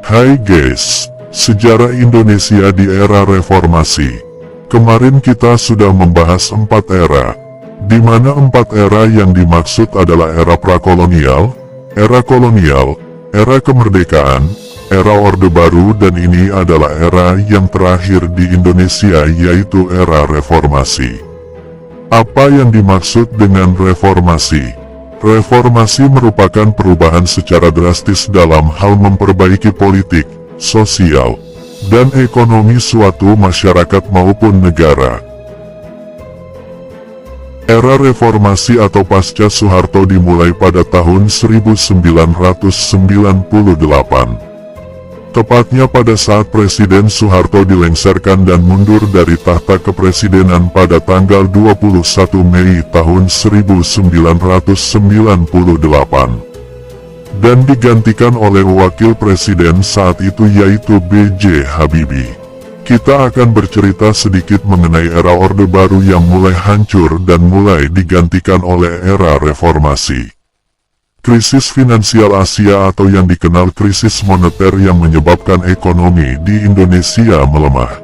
Hai guys, sejarah Indonesia di era reformasi. Kemarin kita sudah membahas 4 era, di mana 4 era yang dimaksud adalah era prakolonial, era kolonial, era kemerdekaan, era Orde Baru, dan ini adalah era yang terakhir di Indonesia yaitu era reformasi. Apa yang dimaksud dengan reformasi? Reformasi merupakan perubahan secara drastis dalam hal memperbaiki politik, sosial, dan ekonomi suatu masyarakat maupun negara. Era reformasi atau pasca Soeharto dimulai pada tahun 1998. Tepatnya pada saat Presiden Soeharto dilengsarkan dan mundur dari tahta kepresidenan pada tanggal 21 Mei tahun 1998. Dan digantikan oleh Wakil Presiden saat itu yaitu B.J. Habibie. Kita akan bercerita sedikit mengenai era Orde Baru yang mulai hancur dan mulai digantikan oleh era reformasi. Krisis finansial Asia atau yang dikenal krisis moneter yang menyebabkan ekonomi di Indonesia melemah.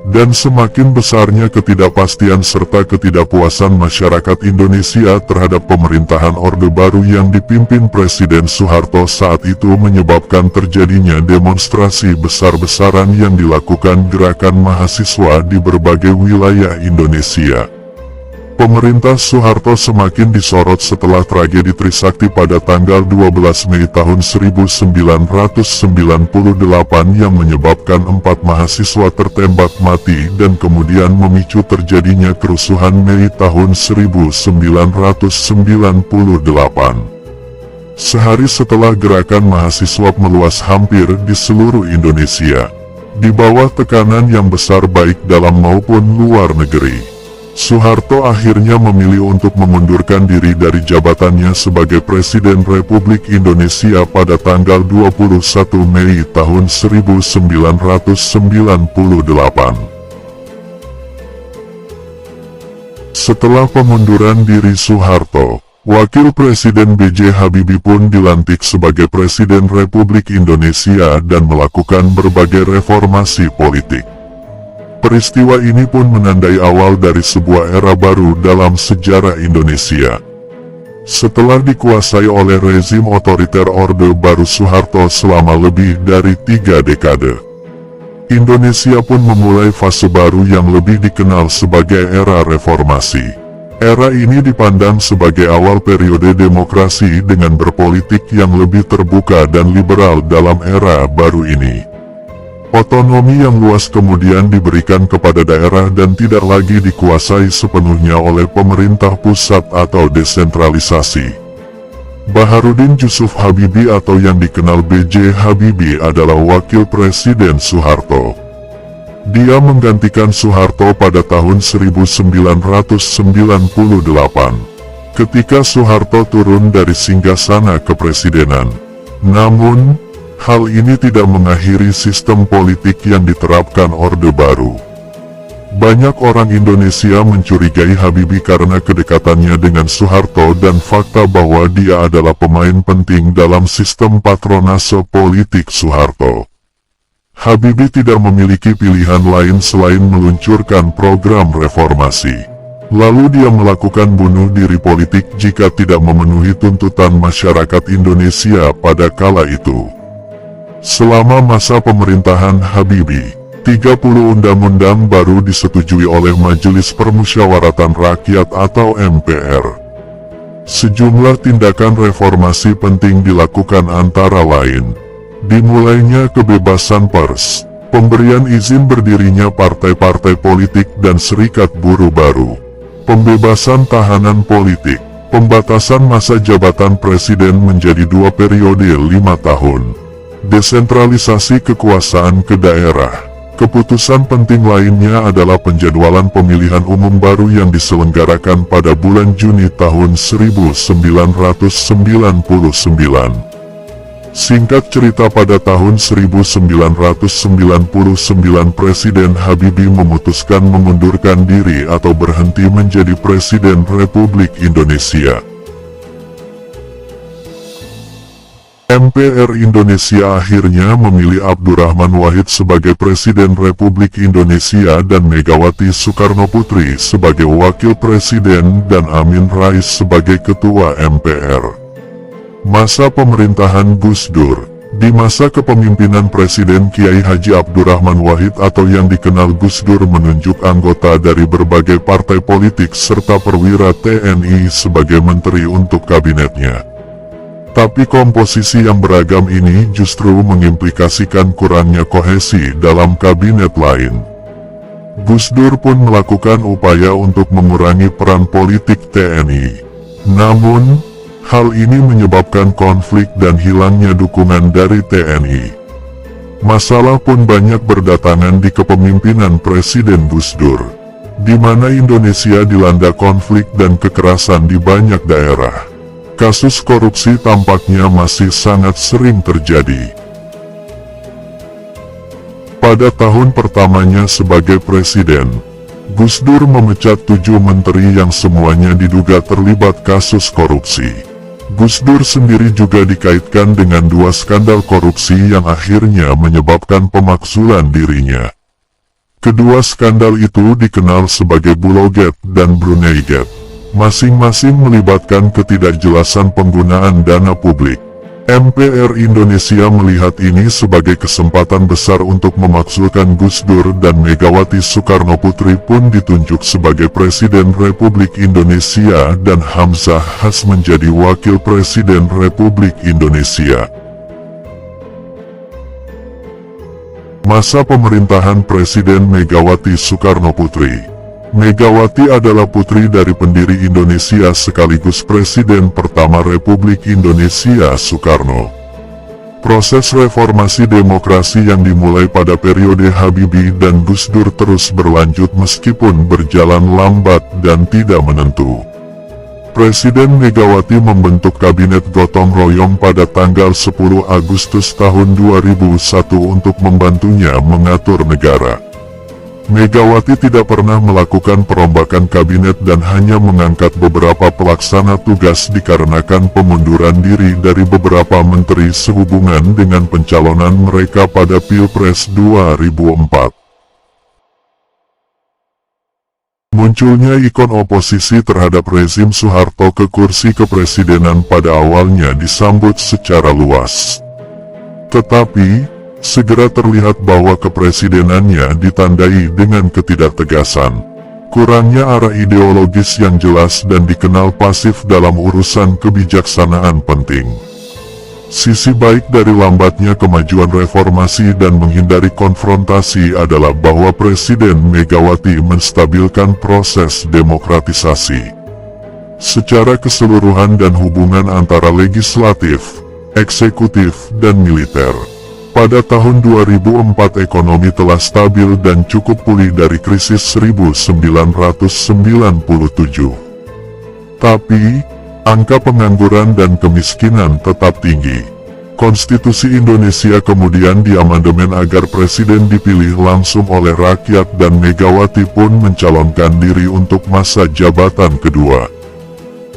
Dan semakin besarnya ketidakpastian serta ketidakpuasan masyarakat Indonesia terhadap pemerintahan Orde Baru yang dipimpin Presiden Soeharto saat itu menyebabkan terjadinya demonstrasi besar-besaran yang dilakukan gerakan mahasiswa di berbagai wilayah Indonesia. Pemerintah Soeharto semakin disorot setelah tragedi Trisakti pada tanggal 12 Mei tahun 1998 yang menyebabkan 4 mahasiswa tertembak mati dan kemudian memicu terjadinya kerusuhan Mei tahun 1998. Sehari setelah gerakan mahasiswa meluas hampir di seluruh Indonesia, di bawah tekanan yang besar baik dalam maupun luar negeri, Soeharto akhirnya memilih untuk mengundurkan diri dari jabatannya sebagai Presiden Republik Indonesia pada tanggal 21 Mei tahun 1998. Setelah pengunduran diri Soeharto, Wakil Presiden B.J. Habibie pun dilantik sebagai Presiden Republik Indonesia dan melakukan berbagai reformasi politik. Peristiwa ini pun menandai awal dari sebuah era baru dalam sejarah Indonesia. Setelah dikuasai oleh rezim otoriter Orde Baru Soeharto selama lebih dari 3 dekade, Indonesia pun memulai fase baru yang lebih dikenal sebagai era reformasi. Era ini dipandang sebagai awal periode demokrasi dengan berpolitik yang lebih terbuka dan liberal dalam era baru ini. Otonomi yang luas kemudian diberikan kepada daerah dan tidak lagi dikuasai sepenuhnya oleh pemerintah pusat atau desentralisasi. Baharudin Jusuf Habibie atau yang dikenal B.J. Habibie adalah Wakil Presiden Soeharto. Dia menggantikan Soeharto pada tahun 1998, ketika Soeharto turun dari singgasana kepresidenan. Namun, hal ini tidak mengakhiri sistem politik yang diterapkan Orde Baru. Banyak orang Indonesia mencurigai Habibie karena kedekatannya dengan Soeharto dan fakta bahwa dia adalah pemain penting dalam sistem patronase politik Soeharto. Habibie tidak memiliki pilihan lain selain meluncurkan program reformasi. Lalu dia melakukan bunuh diri politik jika tidak memenuhi tuntutan masyarakat Indonesia pada kala itu. Selama masa pemerintahan Habibie, 30 undang-undang baru disetujui oleh Majelis Permusyawaratan Rakyat atau MPR. Sejumlah tindakan reformasi penting dilakukan antara lain, dimulainya kebebasan pers, pemberian izin berdirinya partai-partai politik dan serikat buruh baru, pembebasan tahanan politik, pembatasan masa jabatan presiden menjadi 2 periode 5 tahun. Desentralisasi kekuasaan ke daerah. Keputusan penting lainnya adalah penjadwalan pemilihan umum baru yang diselenggarakan pada bulan Juni tahun 1999. Singkat cerita, pada tahun 1999 Presiden Habibie memutuskan mengundurkan diri atau berhenti menjadi Presiden Republik Indonesia. MPR Indonesia akhirnya memilih Abdurrahman Wahid sebagai Presiden Republik Indonesia dan Megawati Soekarnoputri sebagai Wakil Presiden dan Amin Rais sebagai Ketua MPR. Masa pemerintahan Gus Dur. Di masa kepemimpinan Presiden Kiai Haji Abdurrahman Wahid atau yang dikenal Gus Dur menunjuk anggota dari berbagai partai politik serta perwira TNI sebagai menteri untuk kabinetnya. Tapi komposisi yang beragam ini justru mengimplikasikan kurangnya kohesi dalam kabinet lain. Gus Dur pun melakukan upaya untuk mengurangi peran politik TNI. Namun, hal ini menyebabkan konflik dan hilangnya dukungan dari TNI. Masalah pun banyak berdatangan di kepemimpinan Presiden Gus Dur, di mana Indonesia dilanda konflik dan kekerasan di banyak daerah. Kasus korupsi tampaknya masih sangat sering terjadi. Pada tahun pertamanya sebagai presiden, Gus Dur memecat 7 menteri yang semuanya diduga terlibat kasus korupsi. Gus Dur sendiri juga dikaitkan dengan 2 skandal korupsi yang akhirnya menyebabkan pemakzulan dirinya. Kedua skandal itu dikenal sebagai Bulogate dan Brunei Gate. Masing-masing melibatkan ketidakjelasan penggunaan dana publik. MPR Indonesia melihat ini sebagai kesempatan besar untuk memakzulkan Gus Dur dan Megawati Soekarnoputri pun ditunjuk sebagai Presiden Republik Indonesia dan Hamzah Has menjadi Wakil Presiden Republik Indonesia. Masa pemerintahan Presiden Megawati Soekarnoputri. Megawati adalah putri dari pendiri Indonesia sekaligus Presiden pertama Republik Indonesia Soekarno. Proses reformasi demokrasi yang dimulai pada periode Habibie dan Gus Dur terus berlanjut meskipun berjalan lambat dan tidak menentu. Presiden Megawati membentuk Kabinet Gotong Royong pada tanggal 10 Agustus tahun 2001 untuk membantunya mengatur negara. Megawati tidak pernah melakukan perombakan kabinet dan hanya mengangkat beberapa pelaksana tugas dikarenakan pemunduran diri dari beberapa menteri sehubungan dengan pencalonan mereka pada Pilpres 2004. Munculnya ikon oposisi terhadap rezim Soeharto ke kursi kepresidenan pada awalnya disambut secara luas. Tetapi, segera terlihat bahwa kepresidenannya ditandai dengan ketidaktegasan, kurangnya arah ideologis yang jelas dan dikenal pasif dalam urusan kebijaksanaan penting. Sisi baik dari lambatnya kemajuan reformasi dan menghindari konfrontasi adalah bahwa Presiden Megawati menstabilkan proses demokratisasi secara keseluruhan dan hubungan antara legislatif, eksekutif, dan militer. Pada tahun 2004 ekonomi telah stabil dan cukup pulih dari krisis 1997. Tapi, angka pengangguran dan kemiskinan tetap tinggi. Konstitusi Indonesia kemudian diamandemen agar presiden dipilih langsung oleh rakyat dan Megawati pun mencalonkan diri untuk masa jabatan kedua.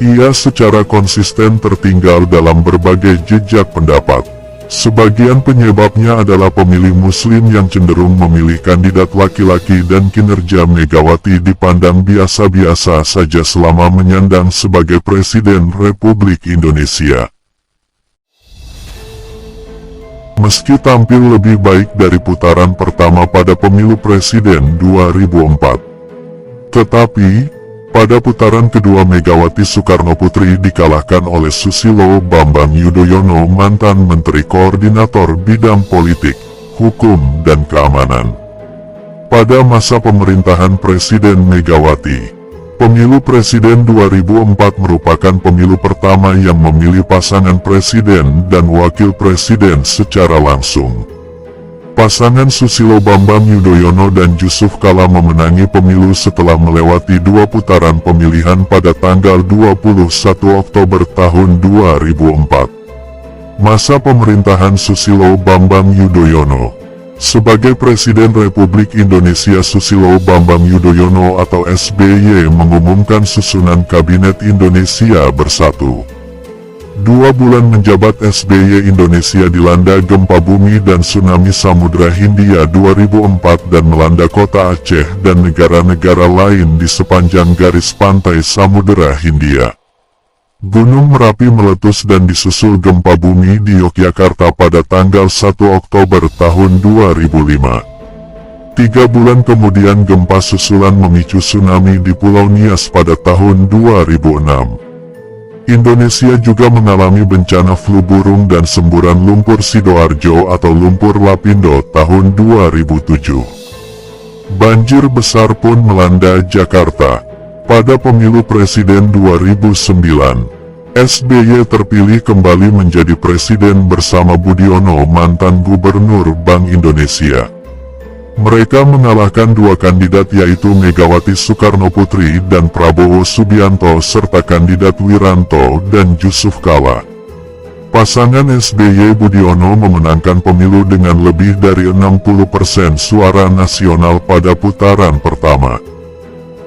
Ia secara konsisten tertinggal dalam berbagai jejak pendapat. Sebagian penyebabnya adalah pemilih muslim yang cenderung memilih kandidat laki-laki dan kinerja Megawati dipandang biasa-biasa saja selama menyandang sebagai Presiden Republik Indonesia. Meski tampil lebih baik dari putaran pertama pada pemilu presiden 2004, tetapi pada putaran kedua Megawati Soekarnoputri dikalahkan oleh Susilo Bambang Yudhoyono, mantan Menteri Koordinator Bidang Politik, Hukum dan Keamanan. Pada masa pemerintahan Presiden Megawati, pemilu Presiden 2004 merupakan pemilu pertama yang memilih pasangan Presiden dan Wakil Presiden secara langsung. Pasangan Susilo Bambang Yudhoyono dan Jusuf Kalla memenangi pemilu setelah melewati 2 putaran pemilihan pada tanggal 21 Oktober tahun 2004. Masa pemerintahan Susilo Bambang Yudhoyono. Sebagai Presiden Republik Indonesia, Susilo Bambang Yudhoyono atau SBY mengumumkan susunan Kabinet Indonesia Bersatu. 2 bulan menjabat SBY, Indonesia dilanda gempa bumi dan tsunami Samudra Hindia 2004 dan melanda kota Aceh dan negara-negara lain di sepanjang garis pantai Samudra Hindia. Gunung Merapi meletus dan disusul gempa bumi di Yogyakarta pada tanggal 1 Oktober tahun 2005. 3 bulan kemudian gempa susulan memicu tsunami di Pulau Nias pada tahun 2006. Indonesia juga mengalami bencana flu burung dan semburan lumpur Sidoarjo atau lumpur Lapindo tahun 2007. Banjir besar pun melanda Jakarta. Pada pemilu presiden 2009, SBY terpilih kembali menjadi presiden bersama Budiono, mantan gubernur Bank Indonesia. Mereka mengalahkan 2 kandidat yaitu Megawati Soekarnoputri dan Prabowo Subianto serta kandidat Wiranto dan Yusuf Kala. Pasangan SBY Budiono memenangkan pemilu dengan lebih dari 60% suara nasional pada putaran pertama.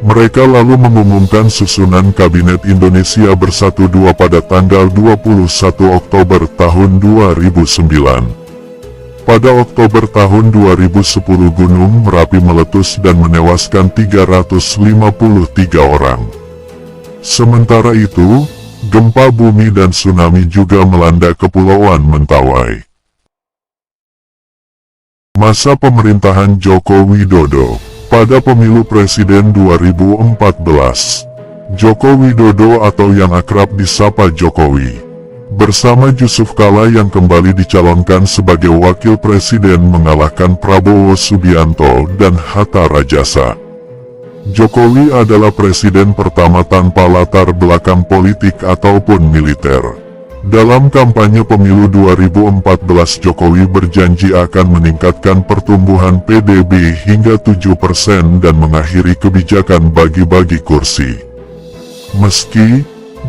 Mereka lalu mengumumkan susunan Kabinet Indonesia Bersatu 2 pada tanggal 21 Oktober tahun 2009. Pada Oktober tahun 2010 Gunung Merapi meletus dan menewaskan 353 orang. Sementara itu, gempa bumi dan tsunami juga melanda Kepulauan Mentawai. Masa pemerintahan Joko Widodo. Pada pemilu presiden 2014, Joko Widodo atau yang akrab disapa Jokowi, bersama Yusuf Kala yang kembali dicalonkan sebagai wakil presiden mengalahkan Prabowo Subianto dan Hatta Rajasa. Jokowi adalah presiden pertama tanpa latar belakang politik ataupun militer. Dalam kampanye pemilu 2014 Jokowi berjanji akan meningkatkan pertumbuhan PDB hingga 7% dan mengakhiri kebijakan bagi-bagi kursi. Meski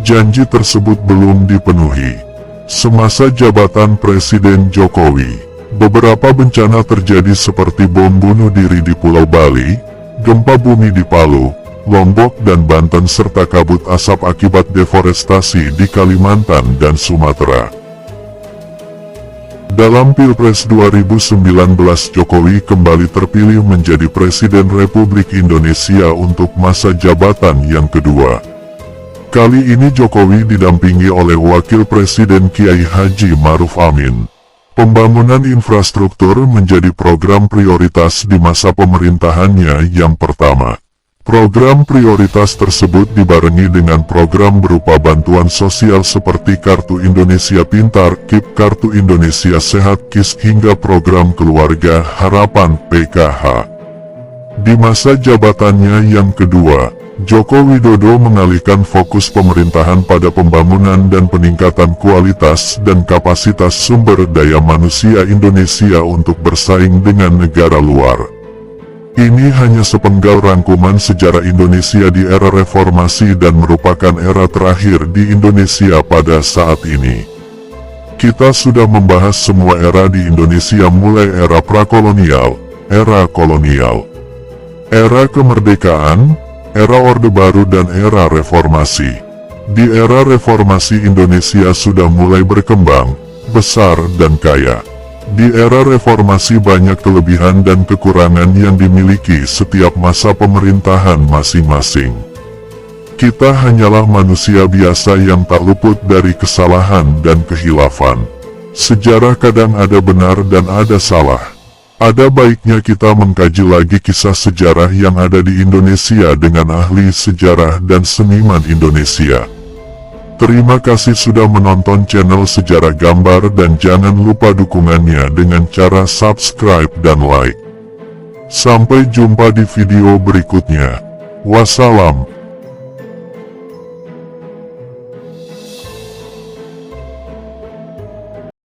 janji tersebut belum dipenuhi, semasa jabatan Presiden Jokowi, beberapa bencana terjadi seperti bom bunuh diri di Pulau Bali, gempa bumi di Palu, Lombok dan Banten serta kabut asap akibat deforestasi di Kalimantan dan Sumatera. Dalam Pilpres 2019 Jokowi kembali terpilih menjadi Presiden Republik Indonesia untuk masa jabatan yang kedua. Kali ini Jokowi didampingi oleh Wakil Presiden Kiai Haji Ma'ruf Amin. Pembangunan infrastruktur menjadi program prioritas di masa pemerintahannya yang pertama. Program prioritas tersebut dibarengi dengan program berupa bantuan sosial seperti Kartu Indonesia Pintar, KIP, Kartu Indonesia Sehat, KIS, hingga program Keluarga Harapan (PKH). Di masa jabatannya yang kedua, Joko Widodo mengalihkan fokus pemerintahan pada pembangunan dan peningkatan kualitas dan kapasitas sumber daya manusia Indonesia untuk bersaing dengan negara luar. Ini hanya sepenggal rangkuman sejarah Indonesia di era reformasi dan merupakan era terakhir di Indonesia pada saat ini. Kita sudah membahas semua era di Indonesia mulai era prakolonial, era kolonial, era kemerdekaan, era Orde Baru dan era reformasi. Di era reformasi Indonesia sudah mulai berkembang, besar dan kaya. Di era reformasi banyak kelebihan dan kekurangan yang dimiliki setiap masa pemerintahan masing-masing. Kita hanyalah manusia biasa yang tak luput dari kesalahan dan kehilafan. Sejarah kadang ada benar dan ada salah. Ada baiknya kita mengkaji lagi kisah sejarah yang ada di Indonesia dengan ahli sejarah dan seniman Indonesia. Terima kasih sudah menonton channel Sejarah Gambar dan jangan lupa dukungannya dengan cara subscribe dan like. Sampai jumpa di video berikutnya. Wassalam.